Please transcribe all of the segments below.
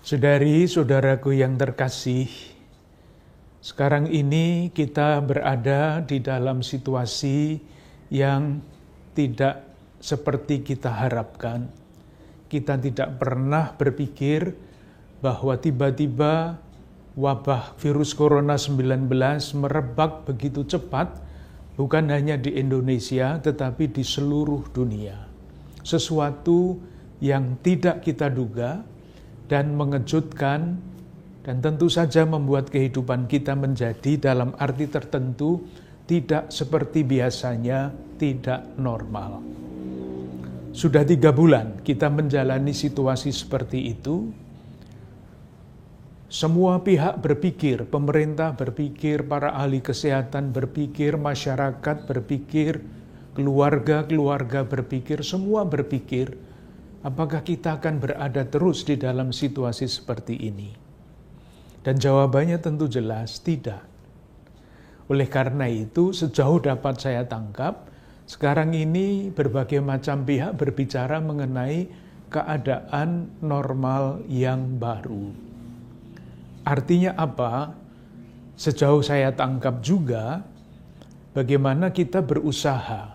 Saudari-saudaraku yang terkasih, sekarang ini kita berada di dalam situasi yang tidak seperti kita harapkan. Kita tidak pernah berpikir bahwa tiba-tiba wabah virus corona 19 merebak begitu cepat, bukan hanya di Indonesia tetapi di seluruh dunia. Sesuatu yang tidak kita duga dan mengejutkan, dan tentu saja membuat kehidupan kita menjadi dalam arti tertentu tidak seperti biasanya, tidak normal. Sudah 3 bulan kita menjalani situasi seperti itu. Semua pihak berpikir, pemerintah berpikir, para ahli kesehatan berpikir, masyarakat berpikir, keluarga berpikir, semua berpikir, apakah kita akan berada terus di dalam situasi seperti ini? Dan jawabannya tentu jelas, tidak. Oleh karena itu, sejauh dapat saya tangkap, sekarang ini berbagai macam pihak berbicara mengenai keadaan normal yang baru. Artinya apa? Sejauh saya tangkap juga, bagaimana kita berusaha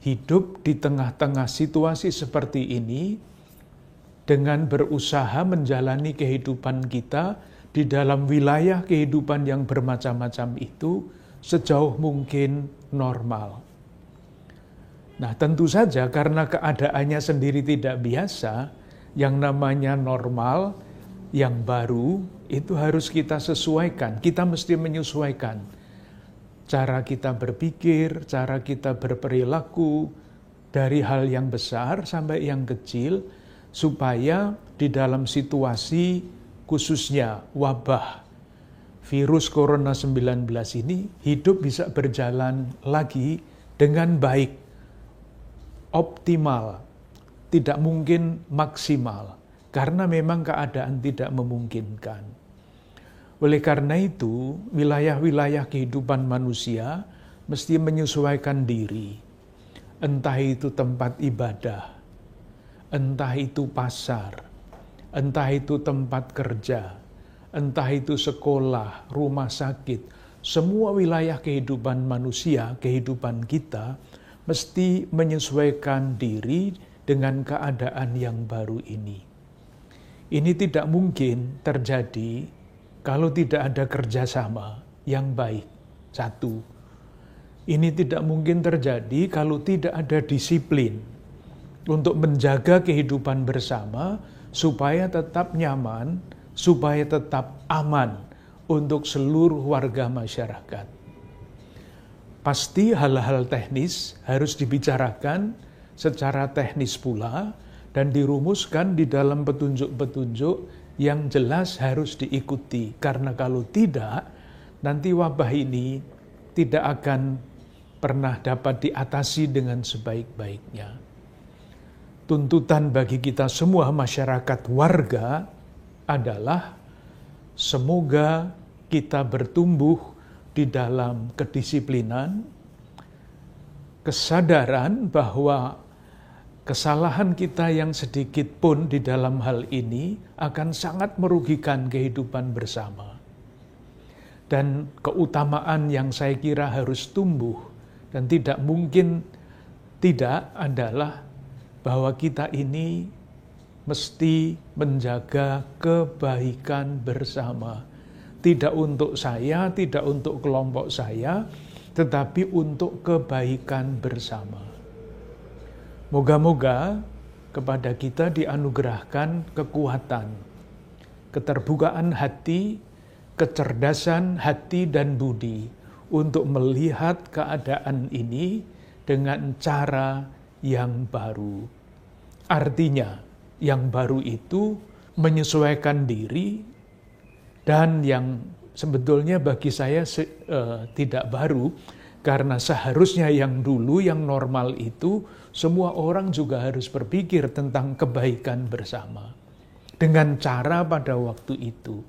hidup di tengah-tengah situasi seperti ini dengan berusaha menjalani kehidupan kita di dalam wilayah kehidupan yang bermacam-macam itu sejauh mungkin normal. Nah, tentu saja karena keadaannya sendiri tidak biasa, yang namanya normal, yang baru, itu harus kita sesuaikan. Kita mesti menyesuaikan cara kita berpikir, cara kita berperilaku, dari hal yang besar sampai yang kecil, supaya di dalam situasi khususnya wabah virus corona 19 ini, hidup bisa berjalan lagi dengan baik, optimal, tidak mungkin maksimal, karena memang keadaan tidak memungkinkan. Oleh karena itu, wilayah-wilayah kehidupan manusia mesti menyesuaikan diri. Entah itu tempat ibadah, entah itu pasar, entah itu tempat kerja, entah itu sekolah, rumah sakit. Semua wilayah kehidupan manusia, kehidupan kita, mesti menyesuaikan diri dengan keadaan yang baru ini. Ini tidak mungkin terjadi kalau tidak ada kerjasama yang baik. Satu, ini tidak mungkin terjadi kalau tidak ada disiplin untuk menjaga kehidupan bersama supaya tetap nyaman, supaya tetap aman untuk seluruh warga masyarakat. Pasti hal-hal teknis harus dibicarakan secara teknis pula dan dirumuskan di dalam petunjuk-petunjuk yang jelas harus diikuti, karena kalau tidak, nanti wabah ini tidak akan pernah dapat diatasi dengan sebaik-baiknya. Tuntutan bagi kita semua masyarakat warga adalah semoga kita bertumbuh di dalam kedisiplinan, kesadaran bahwa kesalahan kita yang sedikit pun di dalam hal ini akan sangat merugikan kehidupan bersama. Dan keutamaan yang saya kira harus tumbuh dan tidak mungkin tidak adalah bahwa kita ini mesti menjaga kebaikan bersama. Tidak untuk saya, tidak untuk kelompok saya, tetapi untuk kebaikan bersama. Moga-moga kepada kita dianugerahkan kekuatan, keterbukaan hati, kecerdasan hati dan budi untuk melihat keadaan ini dengan cara yang baru. Artinya, yang baru itu menyesuaikan diri, dan yang sebetulnya bagi saya tidak baru, karena seharusnya yang dulu, yang normal itu, semua orang juga harus berpikir tentang kebaikan bersama. Dengan cara pada waktu itu.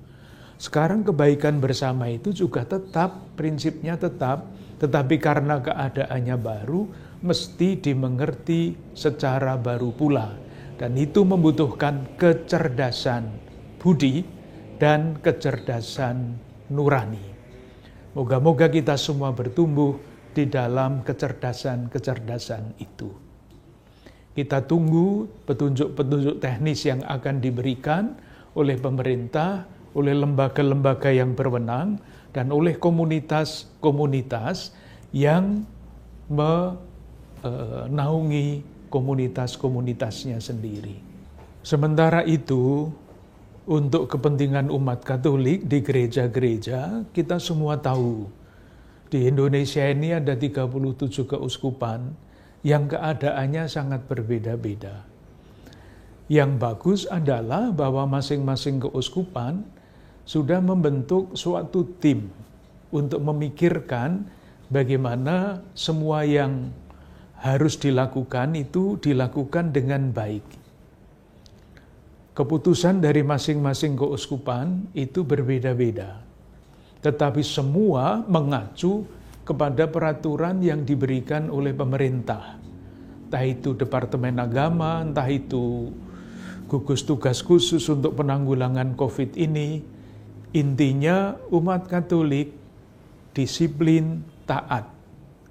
Sekarang kebaikan bersama itu juga tetap, prinsipnya tetap, tetapi karena keadaannya baru, mesti dimengerti secara baru pula. Dan itu membutuhkan kecerdasan budi dan kecerdasan nurani. Moga-moga kita semua bertumbuh di dalam kecerdasan-kecerdasan itu. Kita tunggu petunjuk-petunjuk teknis yang akan diberikan oleh pemerintah, oleh lembaga-lembaga yang berwenang, dan oleh komunitas-komunitas yang menaungi komunitas-komunitasnya sendiri. Sementara itu, untuk kepentingan umat Katolik di gereja-gereja, kita semua tahu, di Indonesia ini ada 37 keuskupan yang keadaannya sangat berbeda-beda. Yang bagus adalah bahwa masing-masing keuskupan sudah membentuk suatu tim untuk memikirkan bagaimana semua yang harus dilakukan itu dilakukan dengan baik. Keputusan dari masing-masing keuskupan itu berbeda-beda, tetapi semua mengacu kepada peraturan yang diberikan oleh pemerintah. Entah itu Departemen Agama, entah itu gugus tugas khusus untuk penanggulangan COVID ini. Intinya umat Katolik disiplin taat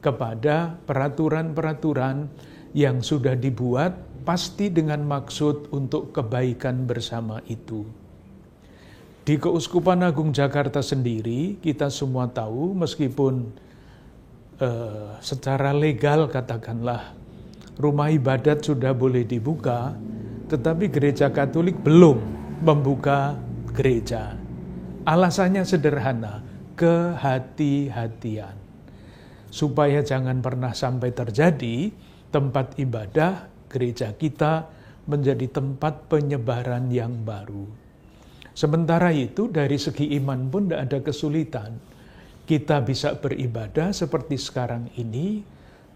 kepada peraturan-peraturan yang sudah dibuat, pasti dengan maksud untuk kebaikan bersama itu. Di Keuskupan Agung Jakarta sendiri, kita semua tahu meskipun secara legal katakanlah rumah ibadat sudah boleh dibuka, tetapi gereja Katolik belum membuka gereja. Alasannya sederhana, kehati-hatian. Supaya jangan pernah sampai terjadi tempat ibadah gereja kita menjadi tempat penyebaran yang baru. Sementara itu dari segi iman pun tidak ada kesulitan. Kita bisa beribadah seperti sekarang ini.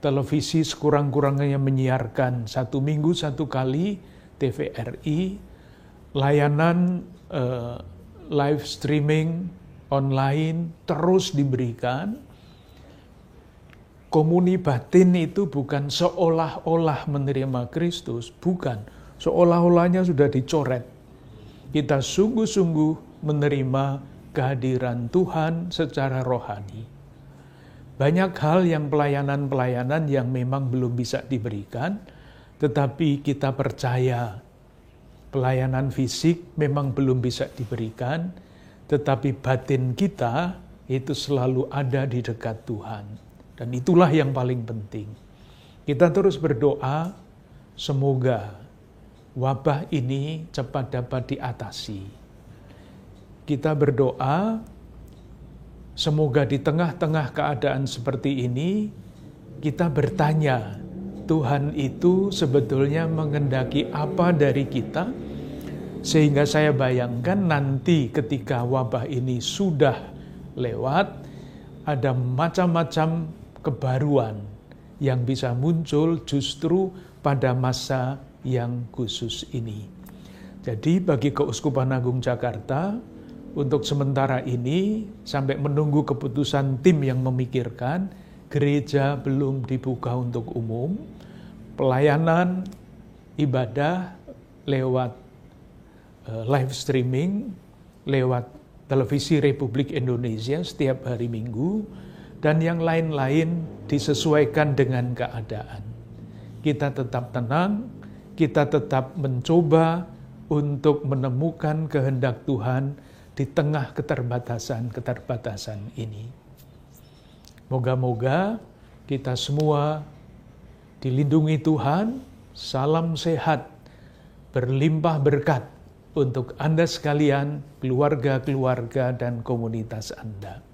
Televisi sekurang-kurangnya menyiarkan 1 minggu 1 kali TVRI. Layanan live streaming online terus diberikan. Komuni batin itu bukan seolah-olah menerima Kristus, bukan. Seolah-olahnya sudah dicoret. Kita sungguh-sungguh menerima kehadiran Tuhan secara rohani. Banyak hal yang pelayanan-pelayanan yang memang belum bisa diberikan, tetapi kita percaya pelayanan fisik memang belum bisa diberikan, tetapi batin kita itu selalu ada di dekat Tuhan. Dan itulah yang paling penting. Kita terus berdoa, semoga wabah ini cepat dapat diatasi. Kita berdoa, semoga di tengah-tengah keadaan seperti ini, kita bertanya, Tuhan itu sebetulnya mengendaki apa dari kita, sehingga saya bayangkan nanti ketika wabah ini sudah lewat, ada macam-macam kebaruan yang bisa muncul justru pada masa yang khusus ini. Jadi bagi Keuskupan Agung Jakarta, untuk sementara ini sampai menunggu keputusan tim yang memikirkan, gereja belum dibuka untuk umum. Pelayanan ibadah lewat live streaming, lewat televisi Republik Indonesia setiap hari Minggu, dan yang lain-lain disesuaikan dengan keadaan. Kita tetap tenang, kita tetap mencoba untuk menemukan kehendak Tuhan di tengah keterbatasan-keterbatasan ini. Moga-moga kita semua dilindungi Tuhan, salam sehat, berlimpah berkat untuk Anda sekalian, keluarga-keluarga dan komunitas Anda.